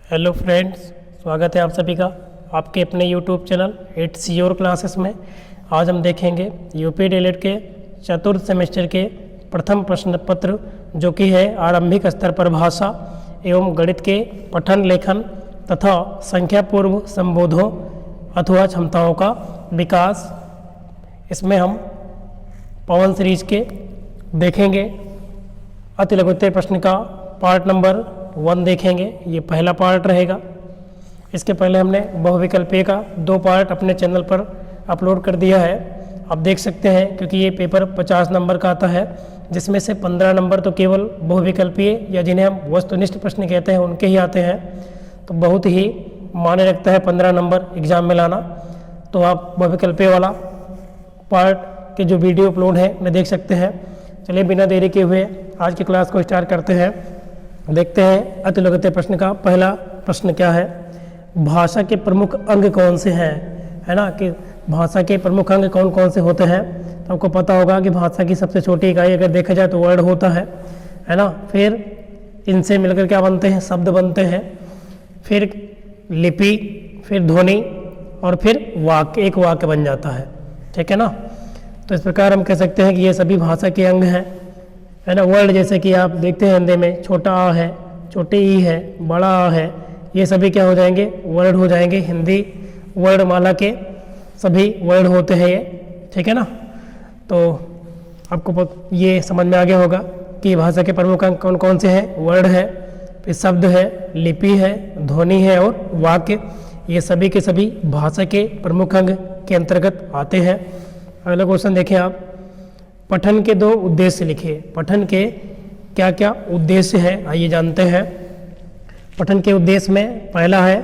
Hello friends, स्वागत है आप सभी का आपके अपने YouTube channel it's your classes में। आज हम देखेंगे यूपी डीएलएड के चतुर्थ सेमेस्टर के प्रथम प्रश्न पत्र जो कि है आरंभिक स्तर पर भाषा एवं गणित के पठन लेखन तथा संख्या पूर्व संबोधों अथवा क्षमताओं का विकास। इसमें हम पवन सीरीज के देखेंगे अति लघुत्तम प्रश्न का पार्ट नंबर 1 देखेंगे। ये पहला पार्ट रहेगा। इसके पहले हमने बहुविकल्पीय का 2 पार्ट अपने चैनल पर अपलोड कर दिया है। आप देख सकते हैं क्योंकि ये पेपर 50 नंबर का आता है, जिसमें से 15 नंबर तो केवल बहुविकल्पीय या जिन्हें हम वस्तुनिष्ठ प्रश्न कहते हैं उनके ही आते हैं। तो बहुत ही मायने रखता है 15 नंबर एग्जाम में लाना। तो आप बहुविकल्पीय वाला पार्ट के जो वीडियो अपलोड है उन्हें देख सकते हैं। चलिए बिना देरी के हुए आज की क्लास को स्टार्ट करते हैं। देखते हैं अति लघुत्तम प्रश्न का पहला प्रश्न क्या है। भाषा के प्रमुख अंग कौन से हैं, है ना, कि भाषा के प्रमुख अंग कौन कौन से होते हैं। तो आपको पता होगा कि भाषा की सबसे छोटी इकाई अगर देखा जाए तो वर्ड होता है ना। फिर इनसे मिलकर क्या बनते हैं, शब्द बनते हैं। फिर लिपि, फिर ध्वनि और फिर वाक्य, एक वाक्य बन जाता है। ठीक है ना। तो इस प्रकार हम कह सकते हैं कि ये सभी भाषा के अंग हैं, है ना। वर्ड जैसे कि आप देखते हैं हिंदी में छोटा आ है, छोटी ई है, बड़ा आ है, ये सभी क्या हो जाएंगे, वर्ड हो जाएंगे। हिंदी वर्णमाला के सभी वर्ड होते हैं ये। ठीक है ना। तो आपको ये समझ में आ गया होगा कि भाषा के प्रमुख अंग कौन कौन से हैं। वर्ड है, फिर शब्द है, लिपि है, ध्वनि है और वाक्य। ये सभी के सभी भाषा के प्रमुख अंग के अंतर्गत आते हैं। अगला क्वेश्चन देखें आप। पठन के 2 उद्देश्य लिखिए। पठन के क्या क्या उद्देश्य हैं आइए जानते हैं। पठन के उद्देश्य में पहला है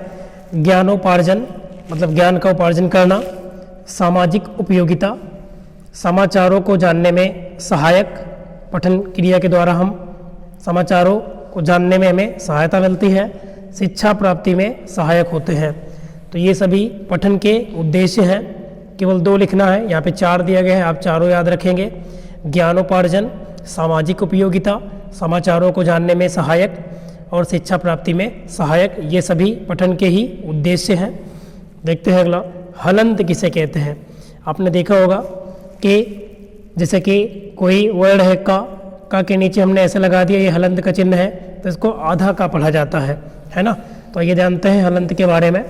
ज्ञानोपार्जन, मतलब ज्ञान का उपार्जन करना। सामाजिक उपयोगिता, समाचारों को जानने में सहायक। पठन क्रिया के द्वारा हम समाचारों को जानने में हमें सहायता मिलती है। शिक्षा प्राप्ति में सहायक होते हैं। तो ये सभी पठन के उद्देश्य हैं। केवल 2 लिखना है, यहाँ पे 4 दिया गया है, आप चारों याद रखेंगे। ज्ञानोपार्जन, सामाजिक उपयोगिता, समाचारों को जानने में सहायक और शिक्षा प्राप्ति में सहायक, ये सभी पठन के ही उद्देश्य हैं। देखते हैं अगला। हलंत किसे कहते हैं। आपने देखा होगा कि जैसे कि कोई वर्ड है का के नीचे हमने ऐसे लगा दिया, ये हलंत का चिन्ह है, तो इसको आधा का पढ़ा जाता है ना। तो ये जानते हैं हलंत के बारे में।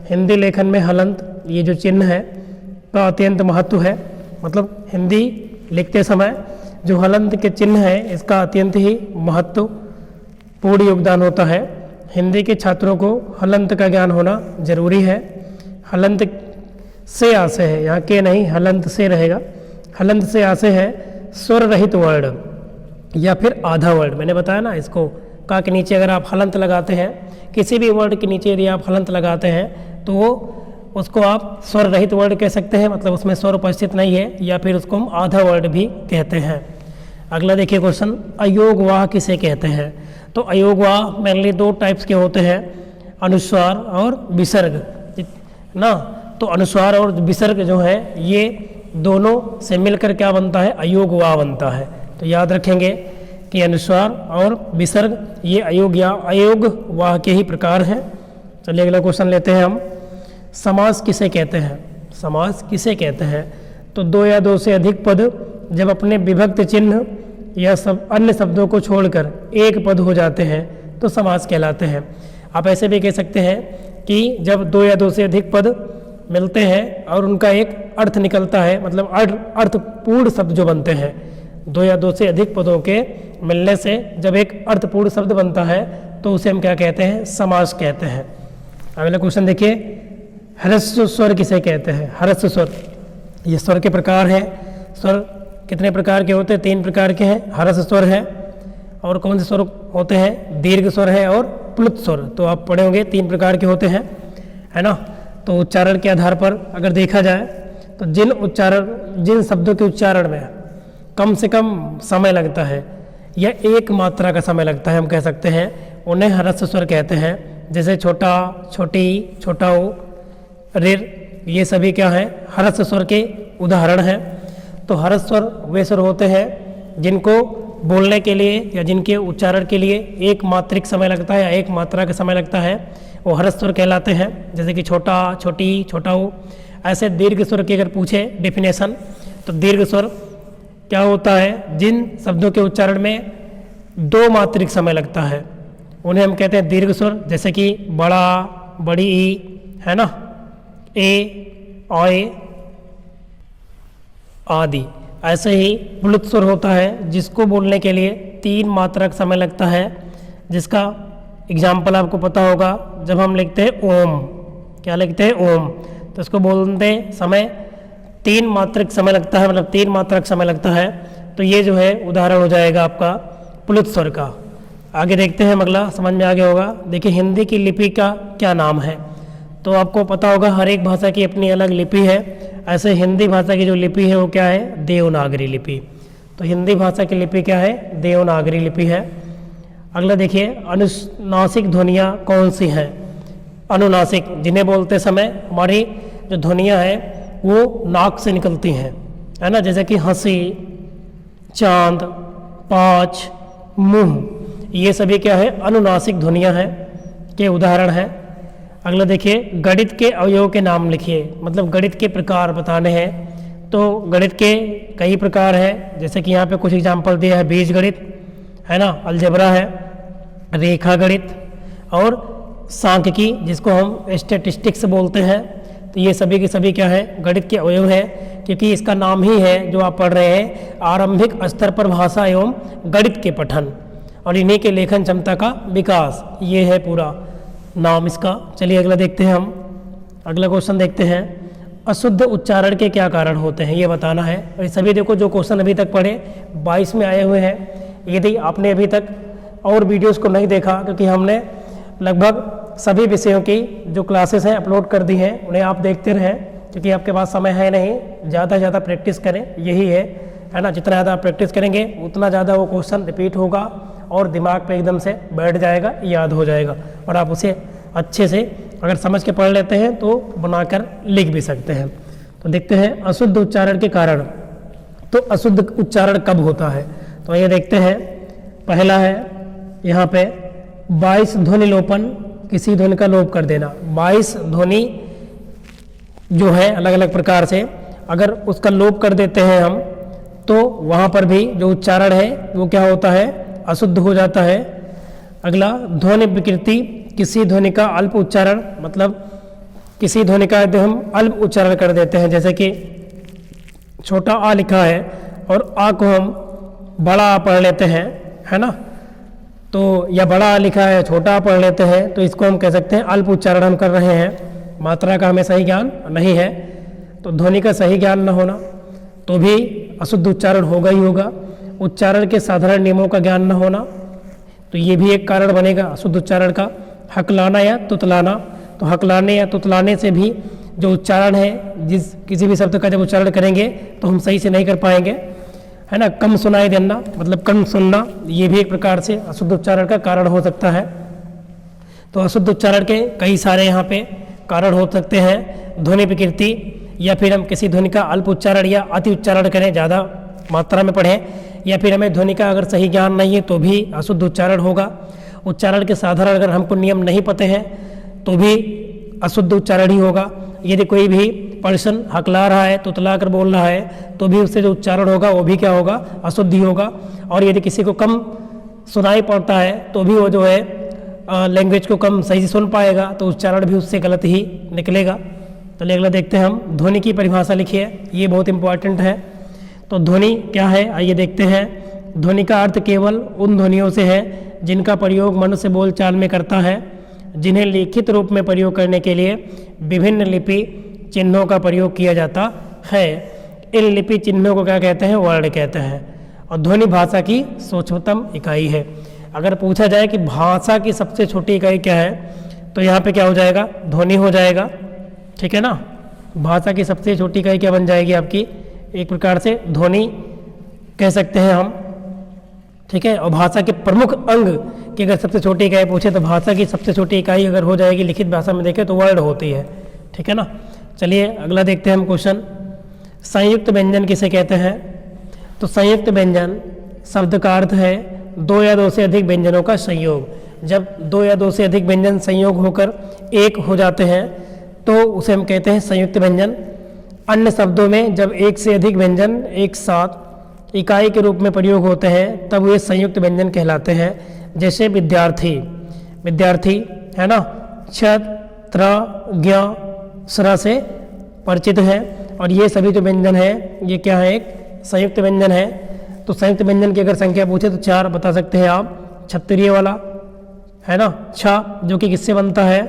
हिंदी लेखन में हलंत ये जो चिन्ह है का अत्यंत महत्व है। मतलब हिंदी लिखते समय जो हलंत के चिन्ह है इसका अत्यंत ही महत्वपूर्ण योगदान होता है। हिंदी के छात्रों को हलंत का ज्ञान होना जरूरी है। हलंत से आशय है, यहाँ के नहीं, हलंत से रहेगा। हलंत से आशय है स्वर रहित वर्ड या फिर आधा वर्ड। मैंने बताया ना, इसको का के नीचे अगर आप हलंत लगाते हैं, किसी भी वर्ड के नीचे यदि आप हलंत लगाते हैं तो वो उसको आप स्वर रहित वर्ड कह सकते हैं, मतलब उसमें स्वर उपस्थित नहीं है, या फिर उसको हम आधा वर्ड भी कहते हैं। अगला देखिए क्वेश्चन। अयोगवाह किसे कहते हैं। तो अयोगवाह मेनली 2 टाइप्स के होते हैं, अनुस्वार और विसर्ग ना। तो अनुस्वार और विसर्ग जो है ये दोनों से मिलकर क्या बनता है, अयोगवाह बनता है। तो याद रखेंगे कि अनुस्वार और विसर्ग ये अयोगवाह के ही प्रकार हैं। चलिए अगला क्वेश्चन लेते हैं हम। समास किसे कहते हैं। समास किसे कहते हैं। तो 2 या 2 से अधिक पद जब अपने विभक्त चिन्ह या सब अन्य शब्दों को छोड़कर एक पद हो जाते हैं तो समास कहलाते हैं। आप ऐसे भी कह सकते हैं कि जब 2 या 2 से अधिक पद मिलते हैं और उनका एक अर्थ निकलता है, मतलब अर्थपूर्ण शब्द जो बनते हैं, 2 या 2 से अधिक पदों के मिलने से जब एक अर्थपूर्ण शब्द बनता है तो उसे हम क्या कहते हैं, समास कहते हैं। अगला क्वेश्चन देखिए। ह्रस्व स्वर किसे कहते हैं। ह्रस्व स्वर ये स्वर के प्रकार हैं। स्वर कितने प्रकार के होते हैं, 3 प्रकार के हैं। ह्रस्व स्वर है और कौन से स्वर होते हैं, दीर्घ स्वर है और प्लुत स्वर। तो आप पढ़े होंगे 3 प्रकार के होते हैं, है ना। तो उच्चारण के आधार पर अगर देखा जाए तो जिन शब्दों के उच्चारण में कम से कम समय लगता है या एक मात्रा का समय लगता है, हम कह सकते हैं उन्हें ह्रस्व स्वर कहते हैं। जैसे छोटा, छोटी, छोटा ओ, रेर, ये सभी क्या हैं, ह्रस्व स्वर के उदाहरण हैं। तो ह्रस्व स्वर वे स्वर होते हैं जिनको बोलने के लिए या जिनके उच्चारण के लिए एक मात्रिक समय लगता है या एक मात्रा का समय लगता है वो ह्रस्व स्वर कहलाते हैं। जैसे कि छोटा, छोटी, छोटा ऊ। ऐसे दीर्घ स्वर की अगर पूछे डेफिनेशन तो दीर्घ स्वर क्या होता है, जिन शब्दों के उच्चारण में 2 मात्रिक समय लगता है उन्हें हम कहते हैं दीर्घ स्वर। जैसे कि बड़ा, बड़ी ई, है ना, ए, ऑय आदि। ऐसे ही प्लुत स्वर होता है जिसको बोलने के लिए 3 मात्रा का समय लगता है, जिसका एग्जाम्पल आपको पता होगा जब हम लिखते हैं ओम। क्या लिखते हैं? ओम। तो इसको बोलते समय 3 मात्रक समय लगता है, मतलब 3 मात्रा का समय लगता है। तो ये जो है उदाहरण हो जाएगा आपका प्लुत स्वर का। आगे देखते हैं, अगला समझ में आ गया होगा। देखिए हिंदी की लिपि का क्या नाम है, तो आपको पता होगा हर एक भाषा की अपनी अलग लिपि है। ऐसे हिंदी भाषा की जो लिपि है वो क्या है? देवनागरी लिपि। तो हिंदी भाषा की लिपि क्या है? देवनागरी लिपि है। अगला देखिए, अनुनासिक ध्वनियाँ कौन सी हैं? अनुनासिक, जिन्हें बोलते समय हमारी जो ध्वनियाँ हैं वो नाक से निकलती हैं, है ना। जैसे कि हंसी, चांद, पाँच, मुंह, ये सभी क्या है? अनुनासिक ध्वनियाँ हैं के उदाहरण हैं। अगला देखिए, गणित के अवयव के नाम लिखिए, मतलब गणित के प्रकार बताने हैं। तो गणित के कई प्रकार हैं, जैसे कि यहाँ पे कुछ एग्जाम्पल दिया है। बीज गणित है ना, अलजेब्रा है, रेखा गणित और सांख्यिकी जिसको हम स्टैटिस्टिक्स बोलते हैं। तो ये सभी के सभी क्या है? गणित के अवयव है, क्योंकि इसका नाम ही है जो आप पढ़ रहे हैं, आरंभिक स्तर पर भाषा एवं गणित के पठन और इन्हीं के लेखन क्षमता का विकास। ये है पूरा नाम इसका। चलिए अगला देखते हैं हम। अगला क्वेश्चन देखते हैं, अशुद्ध उच्चारण के क्या कारण होते हैं, ये बताना है। और ये सभी देखो जो क्वेश्चन अभी तक पढ़े 22 में आए हुए हैं। यदि आपने अभी तक और वीडियोस को नहीं देखा, क्योंकि हमने लगभग सभी विषयों की जो क्लासेस हैं अपलोड कर दी हैं, उन्हें आप देखते रहें, क्योंकि आपके पास समय है नहीं। ज़्यादा से ज़्यादा प्रैक्टिस करें, यही है ना। जितना ज़्यादा प्रैक्टिस करेंगे उतना ज़्यादा वो क्वेश्चन रिपीट होगा और दिमाग पे एकदम से बैठ जाएगा, याद हो जाएगा, और आप उसे अच्छे से अगर समझ के पढ़ लेते हैं तो बनाकर लिख भी सकते हैं। तो देखते हैं अशुद्ध उच्चारण के कारण। तो अशुद्ध उच्चारण कब होता है, तो ये देखते हैं। पहला है यहाँ पे 22 ध्वनि लोपन, किसी ध्वनि का लोप कर देना। 22 ध्वनि जो है अलग अलग प्रकार से, अगर उसका लोप कर देते हैं हम तो वहाँ पर भी जो उच्चारण है वो क्या होता है? अशुद्ध हो जाता है। अगला, ध्वनि विकृति, किसी ध्वनि का अल्प उच्चारण, मतलब किसी ध्वनि का यदि हम अल्प उच्चारण कर देते हैं, जैसे कि छोटा आ लिखा है और आ को हम बड़ा आ पढ़ लेते हैं, है ना। तो या बड़ा आ लिखा है, छोटा आ पढ़ लेते हैं, तो इसको हम कह सकते हैं अल्प उच्चारण हम कर रहे हैं। मात्रा का हमें सही ज्ञान नहीं है, तो ध्वनि का सही ज्ञान न होना तो भी अशुद्ध उच्चारण होगा ही होगा। उच्चारण के साधारण नियमों का ज्ञान न होना, तो ये भी एक कारण बनेगा अशुद्ध उच्चारण का। हकलाना या तुतलाना, तो हकलाने या तुतलाने से भी जो उच्चारण है, जिस किसी भी शब्द का जब उच्चारण करेंगे तो हम सही से नहीं कर पाएंगे, है ना। कम सुनाई देना, मतलब कम सुनना, ये भी एक प्रकार से अशुद्ध उच्चारण का कारण हो सकता है। तो अशुद्ध उच्चारण के कई सारे यहाँ पे कारण हो सकते हैं। ध्वनि विकृति, या फिर हम किसी ध्वनि का अल्प उच्चारण या अति उच्चारण करें, ज़्यादा मात्रा में पढ़ें, या फिर हमें ध्वनि का अगर सही ज्ञान नहीं है तो भी अशुद्ध उच्चारण होगा। उच्चारण के साधारण अगर हमको नियम नहीं पते हैं तो भी अशुद्ध उच्चारण ही होगा। यदि कोई भी पर्सन हकला रहा है, तुतला कर बोल रहा है, तो भी उससे जो उच्चारण होगा वो भी क्या होगा? अशुद्ध ही होगा। और यदि किसी को कम सुनाई पड़ता है तो भी वो जो है लैंग्वेज को कम सही से सुन पाएगा, तो उच्चारण भी उससे गलत ही निकलेगा। तो अगला देखते हैं हम, ध्वनि की परिभाषा लिखिए, ये बहुत इंपॉर्टेंट है। तो ध्वनि क्या है, आइए देखते हैं। ध्वनि का अर्थ केवल उन ध्वनियों से है जिनका प्रयोग मनुष्य बोलचाल में करता है, जिन्हें लिखित रूप में प्रयोग करने के लिए विभिन्न लिपि चिन्हों का प्रयोग किया जाता है। इन लिपि चिन्हों को क्या कहते हैं? वर्ण कहते हैं। और ध्वनि भाषा की सूक्ष्मतम इकाई है। अगर पूछा जाए कि भाषा की सबसे छोटी इकाई क्या है, तो यहाँ पे क्या हो जाएगा? ध्वनि हो जाएगा, ठीक है ना। भाषा की सबसे छोटी इकाई क्या बन जाएगी आपकी? एक प्रकार से ध्वनि कह सकते हैं हम, ठीक है। और भाषा के प्रमुख अंग की अगर सबसे छोटी इकाई पूछे तो भाषा की सबसे छोटी इकाई अगर हो जाएगी लिखित भाषा में देखें तो वर्ड होती है, ठीक है ना। चलिए अगला देखते हैं हम क्वेश्चन। संयुक्त व्यंजन किसे कहते हैं? तो संयुक्त व्यंजन शब्द का अर्थ है दो या दो से अधिक व्यंजनों का संयोग। जब दो या दो से अधिक व्यंजन संयोग होकर एक हो जाते हैं तो उसे हम कहते हैं संयुक्त व्यंजन। अन्य शब्दों में जब एक से अधिक व्यंजन एक साथ इकाई के रूप में प्रयोग होते हैं तब वे संयुक्त व्यंजन कहलाते हैं। जैसे विद्यार्थी, विद्यार्थी है ना, छ, त्र, ज्ञ, स्र से परिचित है और ये सभी जो व्यंजन है ये क्या है, एक संयुक्त व्यंजन है। तो संयुक्त व्यंजन की अगर संख्या पूछे तो 4 बता सकते हैं आप। क्षत्रिय वाला है ना, छ जो कि किससे बनता है,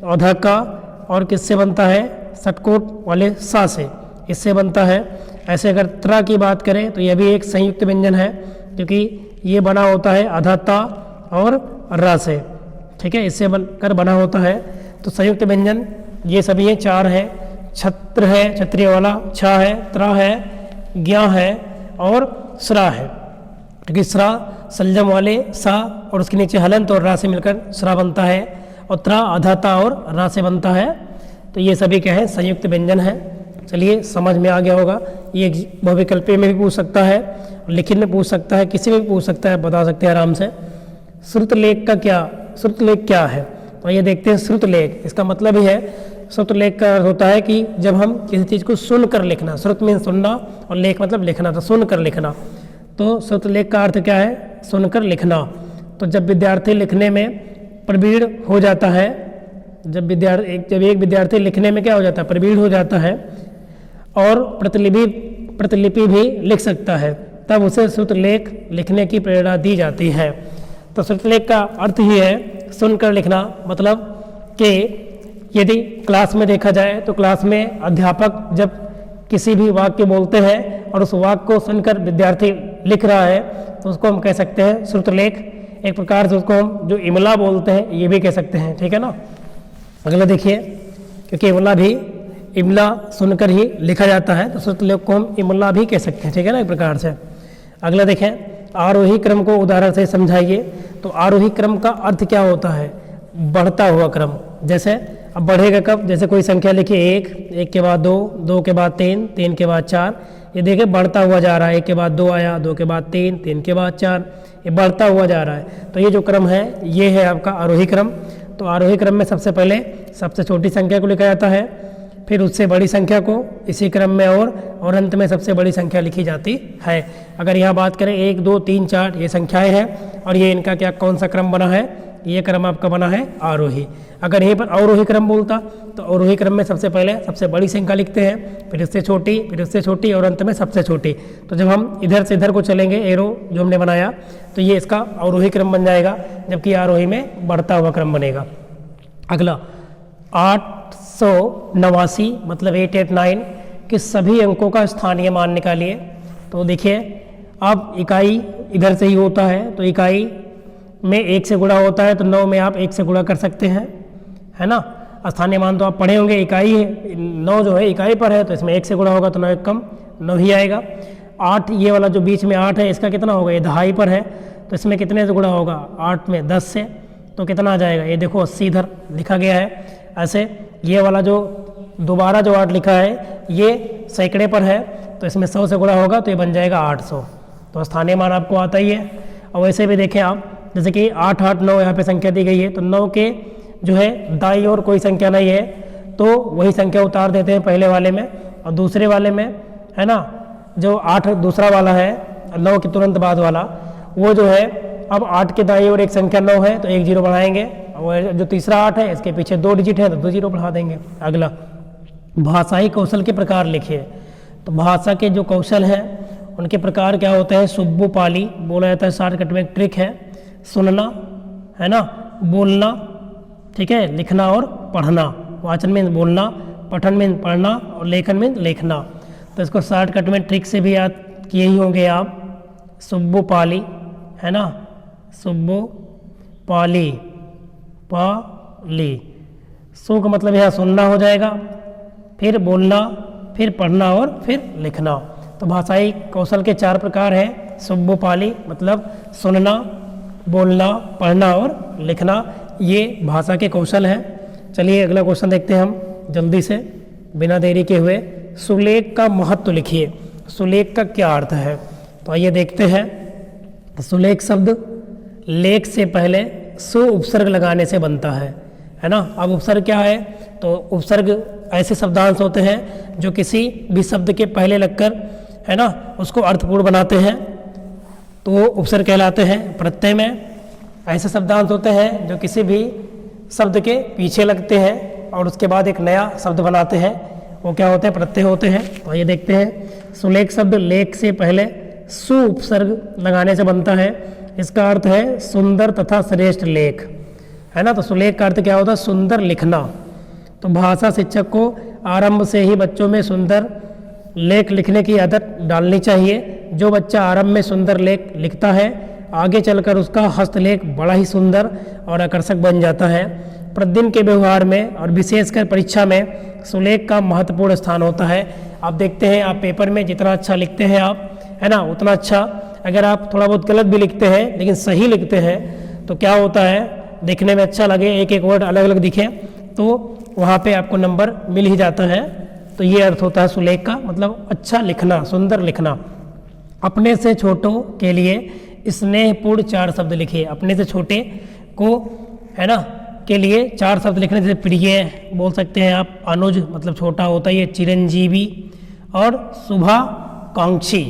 औधा का, और किससे बनता है, षटकोट वाले सा से, इससे बनता है। ऐसे अगर त्र की बात करें तो यह भी एक संयुक्त व्यंजन है क्योंकि ये बना होता है अधाता और र से, ठीक है, इससे बनकर बना होता है। तो संयुक्त व्यंजन ये सभी हैं, 4 हैं। छत्र है, क्षत्रिय वाला, छ है, त्र है, ज्ञ है और स्रा है, क्योंकि स्रा सलजम वाले सा और उसके नीचे हलंत और रा से मिलकर स्रा बनता है, और त्र अधाता और रा से बनता है। तो ये सभी क्या है, संयुक्त व्यंजन है। चलिए समझ में आ गया होगा। ये बहुविकल्पीय में भी पूछ सकता है, लिखित में पूछ सकता है, किसी में भी पूछ सकता है, बता सकते हैं आराम से। श्रुतलेख का क्या, श्रुतलेख क्या है, तो ये देखते हैं। श्रुतलेख इसका मतलब ही है, श्रुतलेख का अर्थ होता है कि जब हम किसी चीज़ को सुनकर लिखना, श्रुत में सुनना और लेख मतलब लिखना, तो सुनकर लिखना। तो श्रुतलेख का अर्थ क्या है, सुनकर लिखना। तो जब विद्यार्थी लिखने में प्रवीण हो जाता है, जब एक विद्यार्थी लिखने में क्या हो जाता है, प्रवीण हो जाता है और प्रतिलिपि भी लिख सकता है, तब उसे श्रुतलेख लिखने की प्रेरणा दी जाती है। तो श्रुतलेख का अर्थ ही है सुनकर लिखना। मतलब कि यदि क्लास में देखा जाए तो क्लास में अध्यापक जब किसी भी वाक्य बोलते हैं और उस वाक्य को सुनकर विद्यार्थी लिख रहा है तो उसको हम कह सकते हैं श्रुतलेख। एक प्रकार से उसको हम जो इमला बोलते हैं ये भी कह सकते हैं, ठीक है ना। अगला देखिए, क्योंकि इमला सुनकर ही लिखा जाता है तो श्रुतलेख को हम इमला भी कह सकते हैं, ठीक है ना, एक प्रकार से। अगला देखें, आरोही क्रम को उदाहरण से समझाइए। तो आरोही क्रम का अर्थ क्या होता है, बढ़ता हुआ क्रम। जैसे अब बढ़ेगा कब, जैसे कोई संख्या लिखिए 1 के बाद 2, 2 के बाद 3, 3 के बाद 4, ये देखिए बढ़ता हुआ जा रहा है। 1 के बाद 2 आया, 2 के बाद 3, 3 के बाद 4, ये बढ़ता हुआ जा रहा है। तो ये जो क्रम है ये है आपका आरोही क्रम। तो आरोही क्रम में सबसे पहले सबसे छोटी संख्या को लिखा जाता है, फिर उससे बड़ी संख्या को इसी क्रम में और अंत में सबसे बड़ी संख्या लिखी जाती है। अगर यहाँ बात करें 1, 2, 3, 4 ये संख्याएं हैं और ये इनका क्या कौन सा क्रम बना है, ये क्रम आपका बना है आरोही। अगर यहीं पर अवरोही क्रम बोलता तो अवरोही क्रम में सबसे पहले सबसे बड़ी संख्या लिखते हैं, फिर उससे छोटी, फिर उससे छोटी और अंत में सबसे छोटी। तो जब हम इधर से इधर को चलेंगे, एरो जो हमने बनाया, तो ये इसका अवरोही क्रम बन जाएगा, जबकि आरोही में बढ़ता हुआ क्रम बनेगा। अगला 889 मतलब 889 के सभी अंकों का स्थानीय मान निकालिए। तो देखिए अब इकाई इधर से ही होता है, तो इकाई में 1 से गुणा होता है तो 9 में आप 1 से गुणा कर सकते हैं, है ना। स्थानीय मान तो आप पढ़े होंगे, इकाई है 9 जो है इकाई पर है, तो इसमें 1 से गुणा होगा तो 9 1 कम 9 ही आएगा। 8 ये वाला जो बीच में 8 है इसका कितना होगा, ये दहाई पर है, तो इसमें कितने से गुणा होगा, 8 में 10 से, तो कितना आ जाएगा, ये देखो 80 इधर लिखा गया है। ऐसे ये वाला जो दोबारा जो 8 लिखा है ये सैकड़े पर है, तो इसमें 100 से गुणा होगा तो ये बन जाएगा 800। तो स्थानीय मान आपको आता ही है। और वैसे भी देखें आप, जैसे कि 8, 8, 9 यहाँ पे संख्या दी गई है, तो 9 के जो है दाईं ओर कोई संख्या नहीं है तो वही संख्या उतार देते हैं पहले वाले में, और दूसरे वाले में है ना जो 8 दूसरा वाला है 9 के तुरंत बाद वाला, वो जो है अब 8 के दाईं ओर एक संख्या 9 है तो 1 0 बढ़ाएंगे, और जो तीसरा 8 है इसके पीछे 2 डिजिट है तो 2 0 बढ़ा देंगे। अगला भाषाई कौशल के प्रकार लिखिए। तो भाषा के जो कौशल हैं उनके प्रकार क्या होते हैं, सुब्बू पाली बोला जाता है, शॉर्टकट में एक ट्रिक है, सुनना है ना, बोलना, ठीक है, लिखना और पढ़ना। वाचन में बोलना, पठन में पढ़ना और लेखन में लिखना। तो इसको शॉर्टकट में ट्रिक से भी याद किए ही होंगे आप। सुब्बू पाली है ना, सुब्बू पाली, पाली, सु का मतलब यह सुनना हो जाएगा, फिर बोलना, फिर पढ़ना और फिर लिखना। तो भाषाई कौशल के 4 प्रकार हैं। सुब्बू पाली मतलब सुनना, बोलना, पढ़ना और लिखना, ये भाषा के कौशल हैं। चलिए अगला क्वेश्चन देखते हैं हम जल्दी से बिना देरी के हुए। सुलेख का महत्व लिखिए। सुलेख का क्या अर्थ है, तो आइए देखते हैं। सुलेख शब्द लेख से पहले सु उपसर्ग लगाने से बनता है ना। अब उपसर्ग क्या है, तो उपसर्ग ऐसे शब्दांश होते हैं जो किसी भी शब्द के पहले लगकर है ना उसको अर्थपूर्ण बनाते हैं, तो वो उपसर्ग कहलाते हैं। प्रत्यय में ऐसे शब्दांश होते हैं जो किसी भी शब्द के पीछे लगते हैं और उसके बाद एक नया शब्द बनाते हैं, वो क्या होते हैं, प्रत्यय होते हैं। तो ये देखते हैं, सुलेख शब्द लेख से पहले सु उपसर्ग लगाने से बनता है। इसका अर्थ है सुंदर तथा श्रेष्ठ लेख, है ना। तो सुलेख का अर्थ क्या होता है, सुंदर लिखना। तो भाषा शिक्षक को आरंभ से ही बच्चों में सुंदर लेख लिखने की आदत डालनी चाहिए। जो बच्चा आरंभ में सुंदर लेख लिखता है, आगे चलकर उसका हस्तलेख बड़ा ही सुंदर और आकर्षक बन जाता है। प्रतिदिन के व्यवहार में और विशेषकर परीक्षा में सुलेख का महत्वपूर्ण स्थान होता है। आप देखते हैं, आप पेपर में जितना अच्छा लिखते हैं आप, है ना, उतना अच्छा अगर आप थोड़ा बहुत गलत भी लिखते हैं लेकिन सही लिखते हैं तो क्या होता है, दिखने में अच्छा लगे, एक एक वर्ड अलग अलग दिखे, तो वहाँ पे आपको नंबर मिल ही जाता है। तो ये अर्थ होता है सुलेख का, मतलब अच्छा लिखना, सुंदर लिखना। अपने से छोटों के लिए स्नेहपूर्ण 4 शब्द लिखिए। अपने से छोटे को, है ना, के लिए 4 शब्द लिखने, जैसे प्रिय बोल सकते हैं आप, अनुज मतलब छोटा होता है ये, चिरंजीवी और शुभाकांक्षी,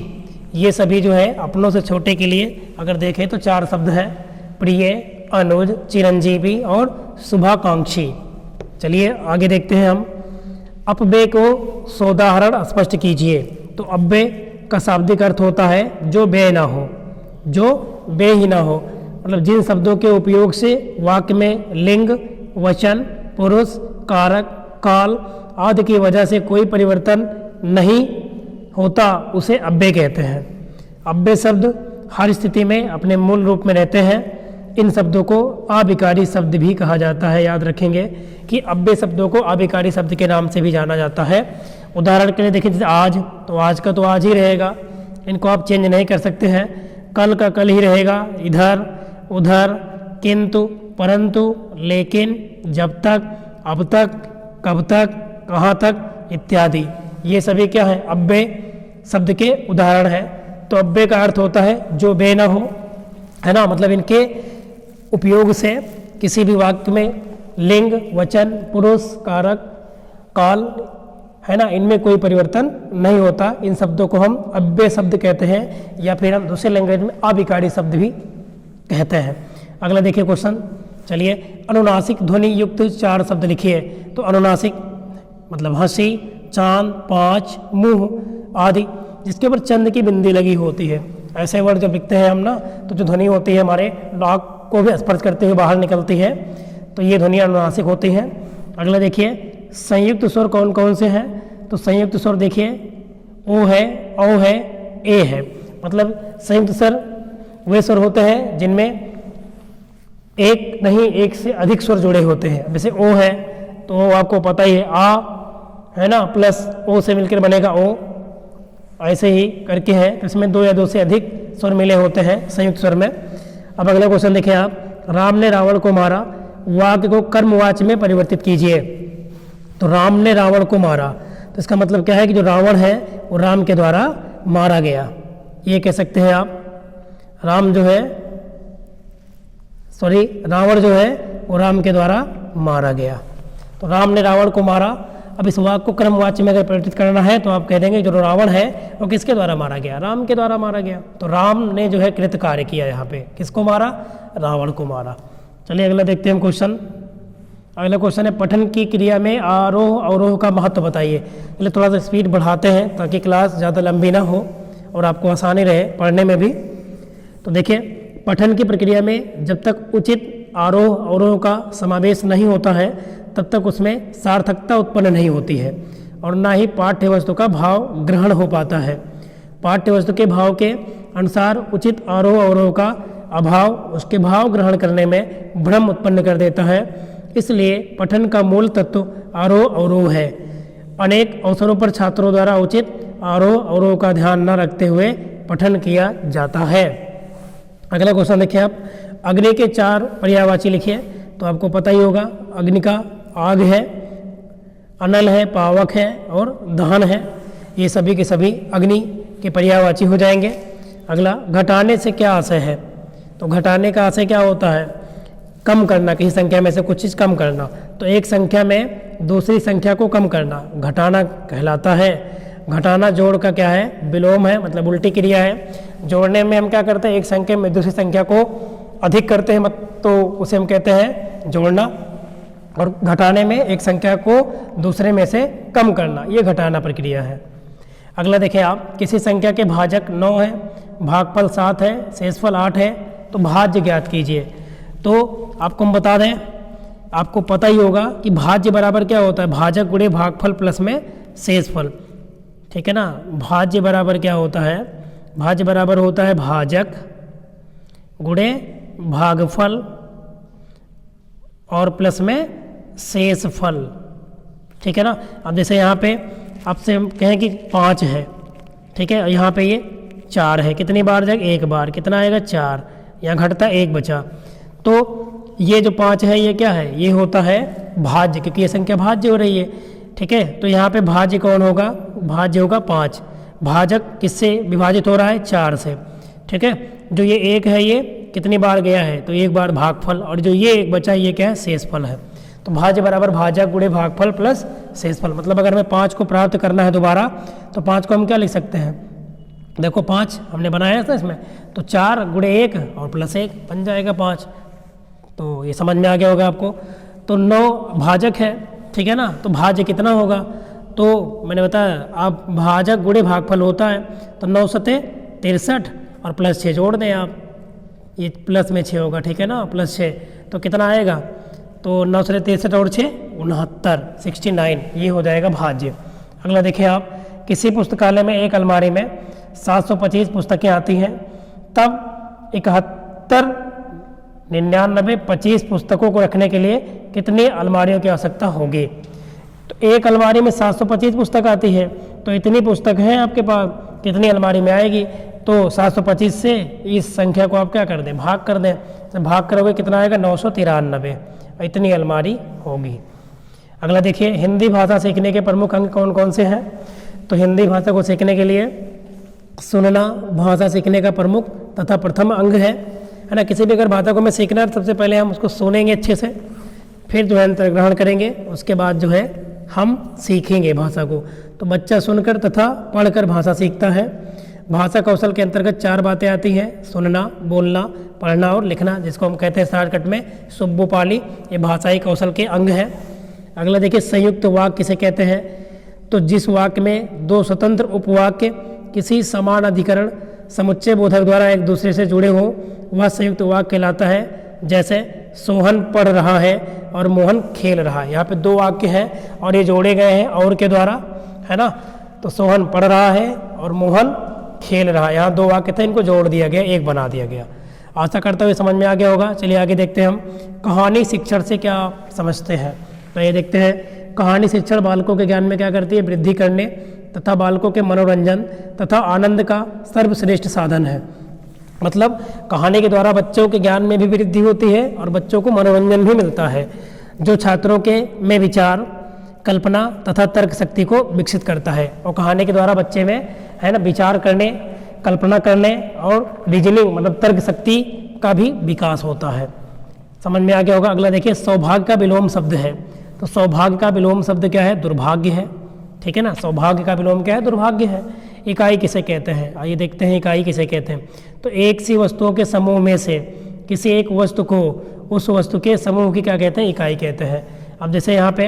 ये सभी जो है अपनों से छोटे के लिए अगर देखें तो 4 शब्द हैं, प्रिय, अनुज, चिरंजीवी और शुभाकांक्षी। चलिए आगे देखते हैं हम। अपव्यय को सोदाहरण स्पष्ट कीजिए। तो अपव्यय का शाब्दिक अर्थ होता है जो व्यय ना हो, जो व्यय ही ना हो, मतलब जिन शब्दों के उपयोग से वाक्य में लिंग, वचन, पुरुष, कारक, काल आदि की वजह से कोई परिवर्तन नहीं होता, उसे अव्यय कहते हैं। अव्यय शब्द हर स्थिति में अपने मूल रूप में रहते हैं। इन शब्दों को अविकारी शब्द भी कहा जाता है। याद रखेंगे कि अव्यय शब्दों को अविकारी शब्द के नाम से भी जाना जाता है। उदाहरण के लिए देखिए, जैसे आज, तो आज का तो आज ही रहेगा, इनको आप चेंज नहीं कर सकते हैं। कल का कल ही रहेगा, इधर उधर, किंतु, परंतु, लेकिन, जब तक, अब तक, कब तक, कहाँ तक इत्यादि, ये सभी क्या है, अव्यय शब्द के उदाहरण है। तो अव्यय का अर्थ होता है जो व्यय न हो, है ना, मतलब इनके उपयोग से किसी भी वाक्य में लिंग, वचन, पुरुष, कारक, काल, है ना, इनमें कोई परिवर्तन नहीं होता। इन शब्दों को हम अव्यय शब्द कहते हैं, या फिर हम दूसरे लैंग्वेज में अविकारी शब्द भी कहते हैं। अगला देखिए क्वेश्चन, चलिए। अनुनासिक ध्वनि युक्त 4 शब्द लिखिए। तो अनुनासिक मतलब हंसी, चांद, 5, मुंह आदि, जिसके ऊपर चंद की बिंदी लगी होती है। ऐसे वर्ड जब लिखते हैं हम ना, तो जो ध्वनि होती है हमारे नाक को भी स्पर्श करते हुए बाहर निकलती है, तो ये ध्वनि अनुनासिक होती हैं। अगला देखिए, संयुक्त स्वर कौन कौन से हैं। तो संयुक्त स्वर देखिए, ओ है, औ है, ए है। मतलब संयुक्त स्वर वे स्वर होते हैं जिनमें एक नहीं, एक से अधिक स्वर जुड़े होते हैं। जैसे ओ है तो आपको पता ही है, आ, है ना, प्लस ओ से मिलकर बनेगा ओ, ऐसे ही करके है। तो इसमें 2 या 2 से अधिक स्वर मिले होते हैं संयुक्त स्वर में। अब अगला क्वेश्चन देखिए आप, राम ने रावण को मारा, वाक्य को कर्मवाच्य में परिवर्तित कीजिए। तो राम ने रावण को मारा, तो इसका मतलब क्या है कि जो रावण है वो राम के द्वारा मारा गया, ये कह सकते हैं आप। राम जो है, सॉरी, रावण जो है वो राम के द्वारा मारा गया। तो राम ने रावण को मारा। अब इस वाक्य को क्रमवाच्य में अगर परिवर्तित करना है तो आप कह देंगे जो रावण है वो किसके द्वारा मारा गया, राम के द्वारा मारा गया। तो राम ने जो है कृत कार्य किया, यहाँ पे किसको मारा, रावण को मारा। चलिए अगला देखते हैं हम क्वेश्चन। अगला क्वेश्चन है, पठन की क्रिया में आरोह अवरोह का महत्व बताइए। चलिए थोड़ा सा स्पीड बढ़ाते हैं ताकि क्लास ज़्यादा लंबी ना हो और आपको आसानी रहे पढ़ने में भी। तो देखिए, पठन की प्रक्रिया में जब तक उचित आरोह अवरोह का समावेश नहीं होता है तब तक उसमें सार्थकता उत्पन्न नहीं होती है और ना ही पाठ्य वस्तु का भाव ग्रहण हो पाता है। पाठ्य वस्तु के भाव के अनुसार उचित आरोह अवरोह का अभाव उसके भाव ग्रहण करने में भ्रम उत्पन्न कर देता है। इसलिए पठन का मूल तत्व आरोह अवरोह है। अनेक अवसरों पर छात्रों द्वारा उचित आरोह अवरोह का ध्यान न रखते हुए पठन किया जाता है। अगला क्वेश्चन देखिए आप, अग्नि के 4 पर्यायवाची लिखिए। तो आपको पता ही होगा, अग्नि का आग है, अनल है, पावक है और दहन है। ये सभी के सभी अग्नि के पर्यायवाची हो जाएंगे। अगला, घटाने से क्या आशय है? तो घटाने का आशय क्या होता है? कम करना, किसी संख्या में से कुछ चीज़ कम करना। तो एक संख्या में दूसरी संख्या को कम करना घटाना कहलाता है। घटाना जोड़ का क्या है? विलोम है, मतलब उल्टी क्रिया है। जोड़ने में हम क्या करते हैं? एक संख्या में दूसरी संख्या को अधिक करते हैं, तो उसे हम कहते हैं जोड़ना। और घटाने में एक संख्या को दूसरे में से कम करना, ये घटाना प्रक्रिया है। अगला देखिए आप, किसी संख्या के भाजक 9 है, भागफल 7 है, शेषफल 8 है, तो भाज्य ज्ञात कीजिए। तो आपको हम बता दें, आपको पता ही होगा कि भाज्य बराबर क्या होता है? भाजक गुणे भागफल प्लस में शेषफल, ठीक है ना। भाज्य बराबर क्या होता है? भाज्य बराबर होता है भाजक गुणे भागफल और प्लस में शेषफल, ठीक है ना। अब जैसे यहाँ पे आपसे हम कहें कि 5 है, ठीक है, यहाँ पे ये 4 है, कितनी बार जाएगा? एक बार। कितना आएगा? 4। यहाँ घटता 1 बचा। तो ये जो 5 है ये क्या है? ये होता है भाज्य, क्योंकि ये संख्या भाज्य हो रही है, ठीक है। तो यहाँ पे भाज्य कौन होगा? भाज्य होगा 5। भाजक किससे विभाजित हो रहा है? 4 से, ठीक है। जो ये 1 है ये कितनी बार गया है? तो 1 बार भागफल, और जो ये 1 बचा ये क्या है? शेषफल है। तो भाज्य बराबर भाजक गुणे भागफल प्लस शेषफल। मतलब अगर हमें 5 को प्राप्त करना है दोबारा, तो 5 को हम क्या लिख सकते हैं? देखो 5 हमने बनाया था इसमें, तो 4 गुणे 1 और प्लस 1 बन जाएगा 5। तो ये समझ में आ गया होगा आपको। तो 9 भाजक है, ठीक है ना। तो भाज्य कितना होगा? तो मैंने बताया आप भाजक गुणे भागफल होता है, तो 9 सते 63 और प्लस 6 जोड़ दें आप, ये प्लस में 6 होगा, ठीक है ना, प्लस 6। तो कितना आएगा? तो 9 सते 63 और 6 69, 69, ये हो जाएगा भाज्य। अगला देखिए आप, किसी पुस्तकालय में एक अलमारी में 725 पुस्तकें आती हैं, तब 71, 99, 25 पुस्तकों को रखने के लिए कितनी अलमारियों की आवश्यकता होगी? तो एक अलमारी में 725 पुस्तक आती है, तो इतनी पुस्तक है आपके पास, कितनी अलमारी में आएगी? तो 725 से इस संख्या को आप क्या कर दें? भाग कर दें। तो भाग करोगे कितना आएगा? 993, इतनी अलमारी होगी। अगला देखिए, हिंदी भाषा सीखने के प्रमुख अंग कौन कौन से हैं? तो हिंदी भाषा को सीखने के लिए सुनना भाषा सीखने का प्रमुख तथा प्रथम अंग है ना। किसी भी अगर भाषा को हमें सीखना है तो सबसे पहले हम उसको सुनेंगे अच्छे से, फिर जो है अंतर्ग्रहण करेंगे, उसके बाद जो है हम सीखेंगे भाषा को। तो बच्चा सुनकर तथा पढ़कर भाषा सीखता है। भाषा कौशल के अंतर्गत 4 बातें आती हैं: सुनना, बोलना, पढ़ना और लिखना, जिसको हम कहते हैं शॉर्टकट में सुब्बोपाली। ये भाषाई कौशल के अंग हैं। अगला देखिए, संयुक्त वाक्य किसे कहते हैं? तो जिस वाक्य में 2 स्वतंत्र उपवाक्य किसी समान अधिकरण समुच्चय बोधक द्वारा एक दूसरे से जुड़े हों, वह संयुक्त वाक्य कहलाता है। जैसे सोहन पढ़ रहा है और मोहन खेल रहा है। यहाँ पे 2 वाक्य हैं और ये जोड़े गए हैं और के द्वारा, है ना। तो सोहन पढ़ रहा है और मोहन खेल रहा है, यहाँ 2 वाक्य थे, इनको जोड़ दिया गया, एक बना दिया गया। आशा करता हूँ समझ में आ गया होगा। चलिए आगे देखते हैं हम कहानी शिक्षण से क्या समझते हैं। तो ये देखते हैं, कहानी शिक्षण बालकों के ज्ञान में क्या करती है? वृद्धि करने तथा बालकों के मनोरंजन तथा आनंद का सर्वश्रेष्ठ साधन है। मतलब कहानी के द्वारा बच्चों के ज्ञान में भी वृद्धि होती है और बच्चों को मनोरंजन भी मिलता है, जो छात्रों के में विचार, कल्पना तथा तर्क शक्ति को विकसित करता है। और कहानी के द्वारा बच्चे में, है ना, विचार करने, कल्पना करने और रीजनिंग मतलब तर्क शक्ति का भी विकास होता है। समझ में आ गया होगा। अगला देखिए, सौभाग्य का विलोम शब्द है। तो सौभाग्य का विलोम शब्द क्या है? दुर्भाग्य है, ठीक है ना। सौभाग्य का विलोम क्या है? दुर्भाग्य है। इकाई किसे कहते हैं? आइए देखते हैं इकाई किसे कहते हैं। तो एक सी वस्तुओं के समूह में से किसी एक वस्तु को उस वस्तु के समूह की क्या कहते हैं? इकाई कहते हैं। अब जैसे यहाँ पे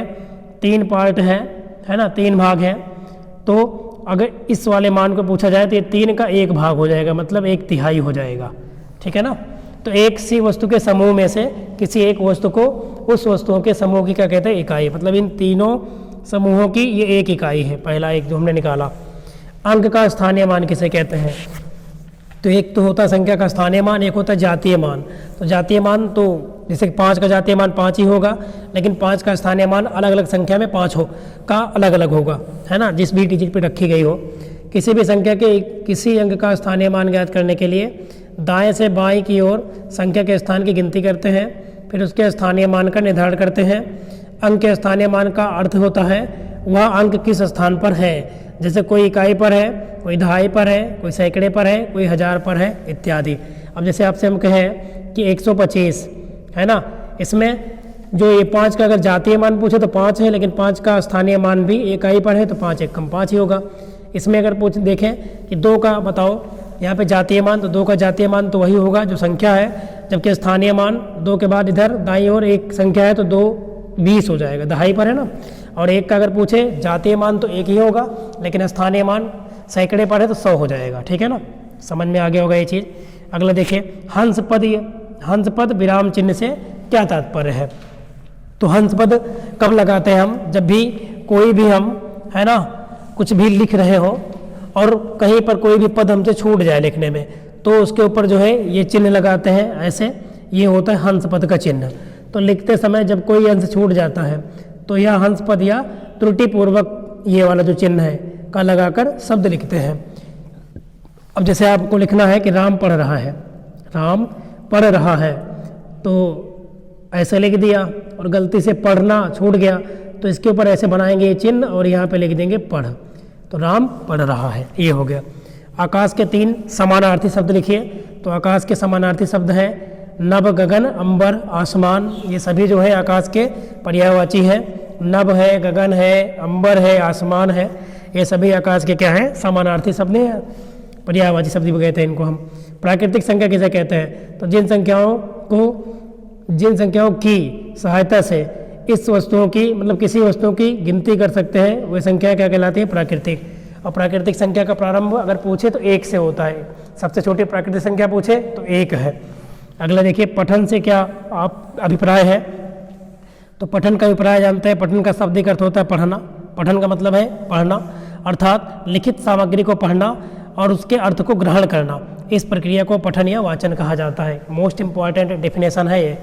3 पार्ट है ना, 3 भाग है। तो अगर इस वाले मान को पूछा जाए तो ये 3 का 1 भाग हो जाएगा, मतलब 1/3 हो जाएगा, ठीक है ना। तो एक सी वस्तु के समूह में से किसी एक वस्तु को उस वस्तुओं के समूह की क्या कहते हैं? इकाई। मतलब इन तीनों समूहों की ये एक इकाई है। पहला एक जो हमने निकाला। अंक का स्थानीय मान किसे कहते हैं? तो एक तो होता है संख्या का स्थानीय मान, एक होता है जातीय मान। तो जातीय मान तो जैसे 5 का जातीय मान 5 ही होगा, लेकिन 5 का स्थानीय मान अलग अलग संख्या में 5 का अलग अलग होगा, है ना, जिस भी डिजिट पे रखी गई हो। किसी भी संख्या के किसी अंक का स्थानीय मान ज्ञात करने के लिए दाएं से बाएं की ओर संख्या के स्थान की गिनती करते हैं, फिर उसके स्थानीय मान का निर्धारण करते हैं। अंक के स्थानीय मान का अर्थ होता है वह अंक किस स्थान पर है। जैसे कोई इकाई पर है, कोई दहाई पर है, कोई सैकड़े पर है, कोई हजार पर है इत्यादि। अब जैसे आपसे हम कहें कि 125 है ना, इसमें जो ये 5 का अगर जातीय मान पूछे तो 5 है, लेकिन 5 का स्थानीय मान भी इकाई पर है तो 5 एक कम 5 ही होगा। इसमें अगर देखें कि 2 का बताओ यहाँ पे जातीय मान, तो 2 का जातीय मान तो वही होगा जो संख्या है, जबकि स्थानीय मान 2 के बाद इधर दाईं ओर एक संख्या है तो 2 20 हो जाएगा, दहाई पर है ना। और 1 का अगर पूछे जातीय मान तो 1 ही होगा, लेकिन स्थानीय मान सैकड़े पर है तो 100 हो जाएगा। ठीक है ना, समझ में आ गया होगा ये चीज़। अगला देखिए हंस पद। हंस पद विराम चिन्ह से क्या तात्पर्य है। तो हंस पद कब लगाते हैं हम, जब भी कोई भी हम है ना कुछ भी लिख रहे हो और कहीं पर कोई भी पद हमसे छूट जाए लिखने में, तो उसके ऊपर जो है ये चिन्ह लगाते हैं ऐसे, ये होता है हंस पद का चिन्ह। तो लिखते समय जब कोई अंश छूट जाता है तो यह हंस पद या त्रुटिपूर्वक ये वाला जो चिन्ह है का लगाकर शब्द लिखते हैं। अब जैसे आपको लिखना है कि राम पढ़ रहा है, राम पढ़ रहा है, तो ऐसे लिख दिया, और गलती से पढ़ना छूट गया तो इसके ऊपर ऐसे बनाएंगे ये चिन्ह और यहाँ पे लिख देंगे पढ़, तो राम पढ़ रहा है, ये हो गया। आकाश के 3 समानार्थी शब्द लिखिए। तो आकाश के समानार्थी शब्द हैं नभ, गगन, अंबर, आसमान। ये सभी जो है आकाश के पर्यायवाची हैं। नभ है, गगन है, अंबर है, आसमान है, ये सभी आकाश के क्या हैं, समानार्थी शब्द हैं, पर्यायवाची शब्द भी कहते हैं इनको हम। प्राकृतिक संख्या किसे कहते हैं, तो जिन संख्याओं की सहायता से इस वस्तुओं की मतलब किसी वस्तुओं की गिनती कर सकते हैं, वे संख्या क्या कहलाती है, प्राकृतिक। और प्राकृतिक संख्या का प्रारंभ अगर पूछे तो 1 से होता है, सबसे छोटी प्राकृतिक संख्या पूछे तो 1 है। अगला देखिए पठन से क्या आप अभिप्राय है। तो पठन का अभिप्राय जानते हैं, पठन का शाब्दिक अर्थ होता है पढ़ना। पठन का मतलब है पढ़ना, अर्थात लिखित सामग्री को पढ़ना और उसके अर्थ को ग्रहण करना। इस प्रक्रिया को पठन या वाचन कहा जाता है। मोस्ट इंपॉर्टेंट डेफिनेशन है ये।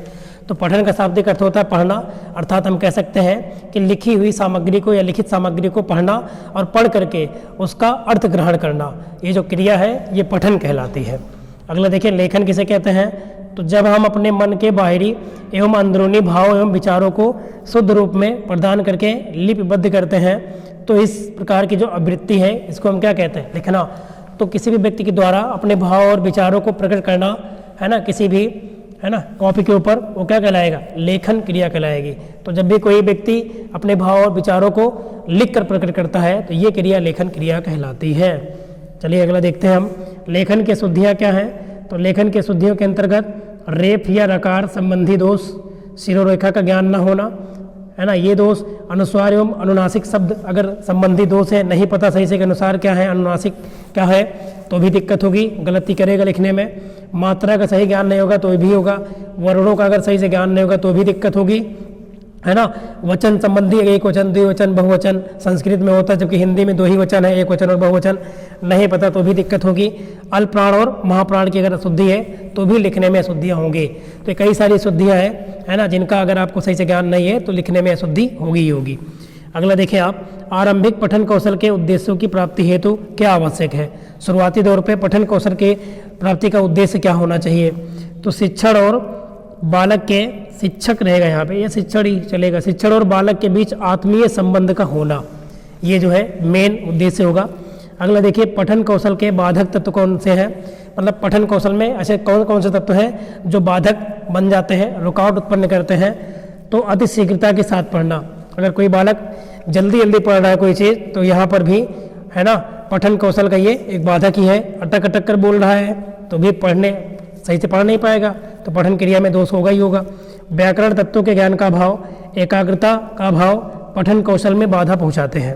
तो पठन का शाब्दिक अर्थ होता है पढ़ना, अर्थात हम कह सकते हैं कि लिखी हुई सामग्री को या लिखित सामग्री को पढ़ना और पढ़ करके उसका अर्थ ग्रहण करना, ये जो क्रिया है ये पठन कहलाती है। अगला देखिए लेखन किसे कहते हैं। तो जब हम अपने मन के बाहरी एवं अंदरूनी भाव एवं विचारों को शुद्ध रूप में प्रदान करके लिपिबद्ध करते हैं, तो इस प्रकार की जो आवृत्ति है इसको हम क्या कहते हैं, लिखना। तो किसी भी व्यक्ति के द्वारा अपने भाव और विचारों को प्रकट करना है ना, किसी भी है ना कॉपी के ऊपर, वो क्या कहलाएगा, लेखन क्रिया कहलाएगी। तो जब भी कोई व्यक्ति अपने भाव और विचारों को लिख कर प्रकट करता है तो ये क्रिया लेखन क्रिया कहलाती है। चलिए अगला देखते हैं हम, लेखन के शुद्धियाँ क्या हैं। तो लेखन के शुद्धियों के अंतर्गत रेफ या रकार संबंधी दोष, शिरोरेखा का ज्ञान न होना है ना, ये दोष, अनुस्वार एवं अनुनासिक शब्द अगर संबंधी दोष है, नहीं पता सही से कि अनुसार क्या है अनुनासिक क्या है तो भी दिक्कत होगी, गलती करेगा लिखने में। मात्रा का सही ज्ञान नहीं होगा तो भी होगा, वर्णों का अगर सही से ज्ञान नहीं होगा तो भी दिक्कत होगी, है ना। वचन संबंधी एक वचन, द्विवचन, बहुवचन संस्कृत में होता है, जबकि हिंदी में 2 ही वचन है, एक वचन और बहुवचन, नहीं पता तो भी दिक्कत होगी। अल्प प्राण और महाप्राण की अगर शुद्धि है तो भी लिखने में अशुद्धियाँ होंगी। तो कई सारी शुद्धियाँ हैं, है ना, जिनका अगर आपको सही से ज्ञान नहीं है तो लिखने में अशुद्धि होगी ही होगी। अगला देखिए आप, आरंभिक पठन कौशल के उद्देश्यों की प्राप्ति हेतु क्या आवश्यक है। शुरुआती दौर पे पठन कौशल के प्राप्ति का उद्देश्य क्या होना चाहिए। तो शिक्षण और बालक के, शिक्षक रहेगा यहाँ पे, ये शिक्षण ही चलेगा, शिक्षण और बालक के बीच आत्मीय संबंध का होना, ये जो है मेन उद्देश्य होगा। अगला देखिए, पठन कौशल के बाधक तत्व कौन से हैं, मतलब पठन कौशल में ऐसे कौन कौन से तत्व हैं जो बाधक बन जाते हैं, रुकावट उत्पन्न करते हैं। तो अति शीघ्रता के साथ पढ़ना, अगर कोई बालक जल्दी जल्दी पढ़ रहा है कोई चीज़ तो यहाँ पर भी है ना पठन कौशल का ये एक बाधक ही है। अटक अटक कर बोल रहा है तो भी सही से पढ़ नहीं पाएगा, तो पठन क्रिया में दोष होगा ही होगा। व्याकरण तत्वों के ज्ञान का अभाव, एकाग्रता का अभाव पठन कौशल में बाधा पहुँचाते हैं।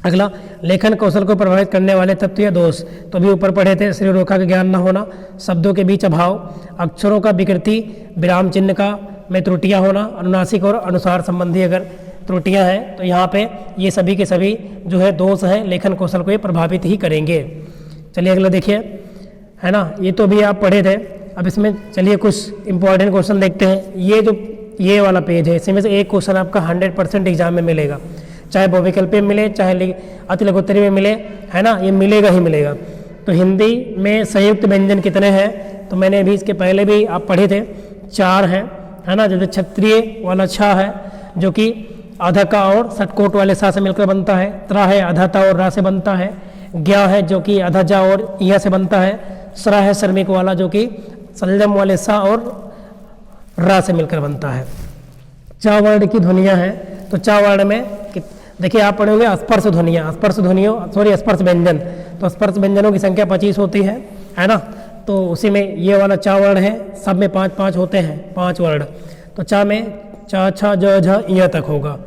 अगला, लेखन कौशल को प्रभावित करने वाले तत्व या दोष, तो भी ऊपर पढ़े थे, शिरोरेखा का ज्ञान न होना, शब्दों के बीच अभाव, अक्षरों का विकृति, विराम चिन्ह का में त्रुटियां होना, अनुनासिक और अनुसार संबंधी अगर त्रुटियां हैं तो यहाँ पे ये सभी के सभी जो है दोष हैं, लेखन कौशल को ये प्रभावित ही करेंगे। चलिए अगला देखिए, है ना, ये तो भी आप पढ़े थे। अब इसमें चलिए कुछ इंपॉर्टेंट क्वेश्चन देखते हैं। ये वाला पेज है, इसमें से एक क्वेश्चन आपका 100% एग्जाम में मिलेगा, चाहे बहुविकल्पीय में मिले चाहे अति लघुत्तरी में मिले, है ना, ये मिलेगा ही मिलेगा। तो हिंदी में संयुक्त व्यंजन कितने हैं, तो मैंने अभी इसके पहले भी आप पढ़े थे, 4 हैं, है ना। जैसे क्षत्रिय वाला 6 है जो कि आधा का और षटकोट वाले सा से मिलकर बनता है। त्रा है आधा ता और रा से बनता है। ज्ञा है जो कि आधा जा और या से बनता है। स्रा है श्रमिक वाला जो कि संलम वाले सा और रा से मिलकर बनता है। चा वर्ण की ध्वनियाँ हैं, तो चा वर्ण में देखिए आप पढ़ोगे स्पर्श ध्वनियाँ, स्पर्श ध्वनियों सॉरी स्पर्श व्यंजन, तो स्पर्श व्यंजनों की संख्या 25 होती है ना। तो उसी में ये वाला चा वर्ण है, सब में 5-5 होते हैं, 5 वर्ण। तो चा में चा छा ज झ इया तक होगा।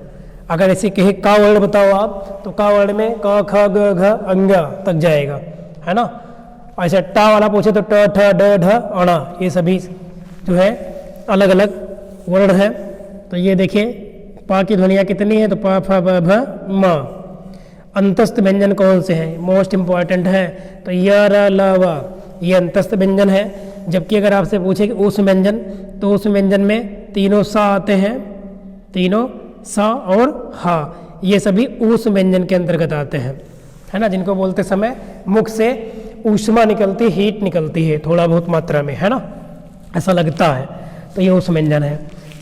अगर ऐसे कहे का वर्ण बताओ आप, तो का वर्ण में क ख ग घ अंगा तक जाएगा, है ना। ऐसे टा वाला पूछे तो ट ठ ड ढ अणा, ये सभी जो है अलग अलग वर्ण है। तो ये देखिए पा की ध्वनियाँ कितनी है, तो प फ ब भ म। अंतस्थ व्यंजन कौन से हैं, मोस्ट इम्पॉर्टेंट है, तो य र ल व, ये अंतस्थ व्यंजन है। जबकि अगर आपसे पूछे कि उस व्यंजन, तो उस व्यंजन में तीनों सा आते हैं, तीनों सा और हा, ये सभी उस व्यंजन के अंतर्गत आते हैं, है ना। जिनको बोलते समय मुख से ऊष्मा निकलती, हीट निकलती है थोड़ा बहुत मात्रा में, है ना, ऐसा लगता है, तो ये उस व्यंजन है।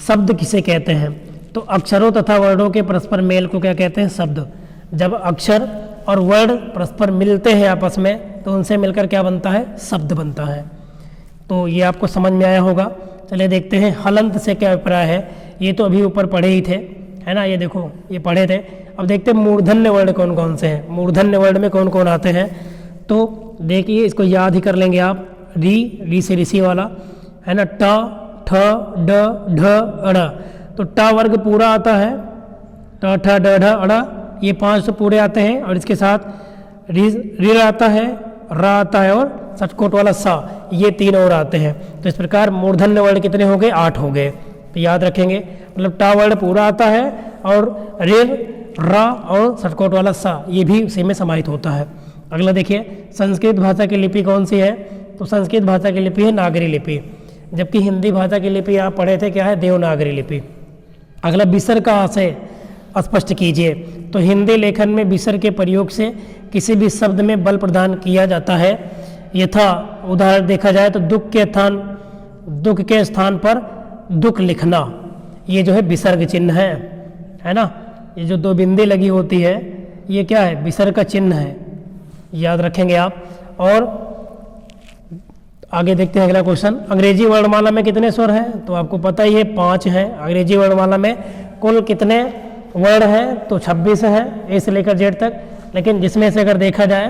शब्द किसे कहते हैं, तो अक्षरों तथा वर्णों के परस्पर मेल को क्या कहते हैं, शब्द। जब अक्षर और वर्ण परस्पर मिलते हैं आपस में, तो उनसे मिलकर क्या बनता है, शब्द बनता है। तो ये आपको समझ में आया होगा। चलिए देखते हैं हलंत से क्या अभिप्राय है। ये तो अभी ऊपर पढ़े ही थे, है ना, ये देखो ये पढ़े थे। अब देखते हैं मूर्धन्य वर्ण कौन कौन से हैं, मूर्धन्य वर्ण में कौन कौन आते हैं। तो देखिए इसको याद ही कर लेंगे आप, री से ऋषि वाला, है ना, ट ठ ड ढ अड़, तो टा वर्ग पूरा आता है, ट ठ ड ढ अड़, ये 5 तो पूरे आते हैं, और इसके साथ री आता है, रा आता है, और षटकोट वाला सा, ये 3 और आते हैं। तो इस प्रकार मूर्धन्य वर्ण कितने हो गए, 8 हो गए। तो याद रखेंगे, मतलब टा वर्ण पूरा आता है, और ऋ रा और षटकोट वाला सा, ये भी उसी में समाहित होता है। अगला देखिए संस्कृत भाषा की लिपि कौन सी है, तो संस्कृत भाषा की लिपि है नागरी लिपि। जबकि हिंदी भाषा की लिपि आप पढ़े थे क्या है, देवनागरी लिपि। अगला विसर्ग का आशय स्पष्ट कीजिए, तो हिंदी लेखन में विसर्ग के प्रयोग से किसी भी शब्द में बल प्रदान किया जाता है। यथा उदाहरण देखा जाए तो दुख के स्थान पर दुख लिखना, ये जो है विसर्ग चिन्ह है ना। ये जो 2 बिंदी लगी होती है, ये क्या है, विसर्ग का चिन्ह है, याद रखेंगे आप। और आगे देखते हैं अगला क्वेश्चन, अंग्रेजी वर्णमाला में कितने स्वर हैं, तो आपको पता ही है 5 हैं। अंग्रेजी वर्णमाला में कुल कितने वर्ण हैं, तो 26 है, ए से लेकर जेड तक। लेकिन जिसमें से अगर देखा जाए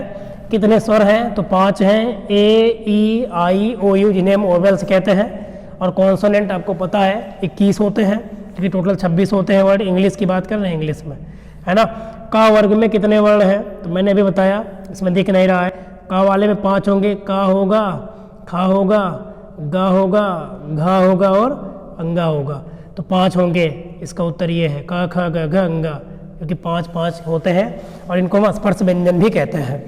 कितने स्वर हैं, तो 5 हैं, ए ई आई ओ यू, जिन्हें हम ओवेल्स कहते हैं। और कॉन्सोनेंट आपको पता है 21 होते हैं, क्योंकि टोटल 26 होते हैं वर्ड। इंग्लिश की बात कर रहे हैं, इंग्लिश में, है ना। का वर्ग में कितने वर्ण हैं, तो मैंने अभी बताया, इसमें दिख नहीं रहा है। का वाले में 5 होंगे, का होगा, खा होगा, गा होगा, घा होगा और अंगा होगा, तो 5 होंगे। इसका उत्तर ये है, का खा ग घ अंगा, क्योंकि 5 होते हैं, और इनको हम स्पर्श व्यंजन भी कहते हैं,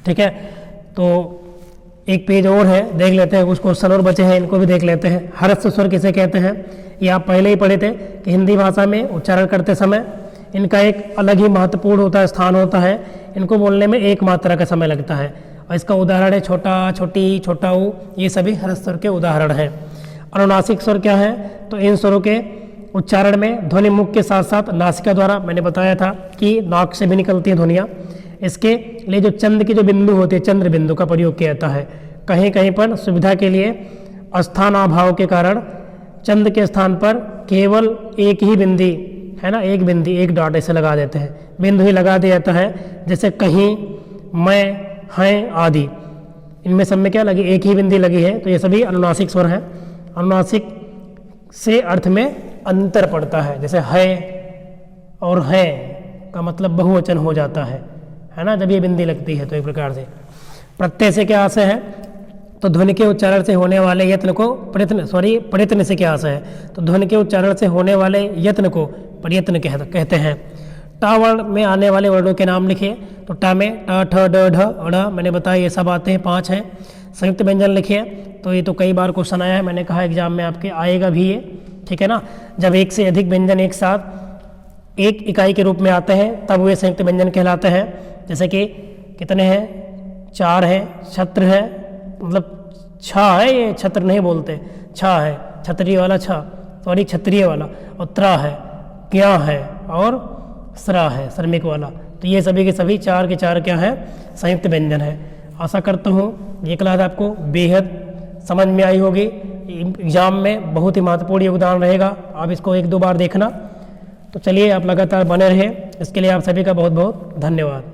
ठीक है। तो एक पेज और है, देख लेते हैं, कुछ क्वेश्चन और बचे हैं, इनको भी देख लेते हैं। हर्ष स्वर किसे कहते हैं, ये आप पहले ही पढ़े थे कि हिंदी भाषा में उच्चारण करते समय इनका एक अलग ही महत्वपूर्ण होता है, स्थान होता है। इनको बोलने में 1 मात्रा का समय लगता है, और इसका उदाहरण है छोटा, छोटी, छोटा ऊ, ये सभी हर्ष स्वर के उदाहरण हैं। अनुनासिक स्वर क्या है, तो इन स्वरों के उच्चारण में ध्वनि मुख के साथ साथ नासिका द्वारा, मैंने बताया था कि नाक से भी निकलती है ध्वनियाँ। इसके लिए जो चंद्र की जो बिंदु होती है, चंद्र बिंदु का प्रयोग किया जाता है। कहीं कहीं पर सुविधा के लिए स्थानाभाव के कारण चंद्र के स्थान पर केवल एक ही बिंदी, है ना, एक बिंदी, एक डॉट ऐसे लगा देते हैं, बिंदु ही लगा दिया जाता है। जैसे कहीं, मैं, हैं आदि, इनमें सब में क्या लगी, एक ही बिंदी लगी है, तो ये सभी अनुनासिक स्वर हैं। अनुनासिक से अर्थ में अंतर पड़ता है, जैसे है और है का मतलब बहुवचन हो जाता है ना, जब ये बिंदी लगती है। तो एक प्रकार से प्रत्यय से क्या आशय है, तो ध्वनि के उच्चारण से होने वाले यत्न को प्रयत्न से क्या आशय है, तो ध्वनि के उच्चारण से होने वाले यत्न को प्रयत्न कहते हैं। टा वर्ण में आने वाले वर्णों के नाम लिखिए, तो टा में ट ठ ड ढ अड़, मैंने बताया ये सब आते हैं, 5 हैं। संयुक्त व्यंजन लिखिए, तो ये तो कई बार क्वेश्चन आया है, मैंने कहा एग्जाम में आपके आएगा भी ये, ठीक है ना। जब एक से अधिक व्यंजन एक साथ एक इकाई के रूप में आते हैं, तब वे संयुक्त व्यंजन कहलाते हैं। जैसे कि कितने हैं, 4 हैं, छत्र है, मतलब छा है, ये छत्र नहीं बोलते, छा है, छतरी वाला छा, सॉरी क्षत्रिय वाला, और त्रा है, क्या है और सरा है, श्रमिक वाला। तो ये सभी के सभी चार के चार क्या हैं, संयुक्त व्यंजन है। आशा करता हूँ ये क्लास आपको बेहद समझ में आई होगी। एग्जाम में बहुत ही महत्वपूर्ण योगदान रहेगा, आप इसको 1-2 बार देखना। तो चलिए आप लगातार बने रहे, इसके लिए आप सभी का बहुत बहुत धन्यवाद।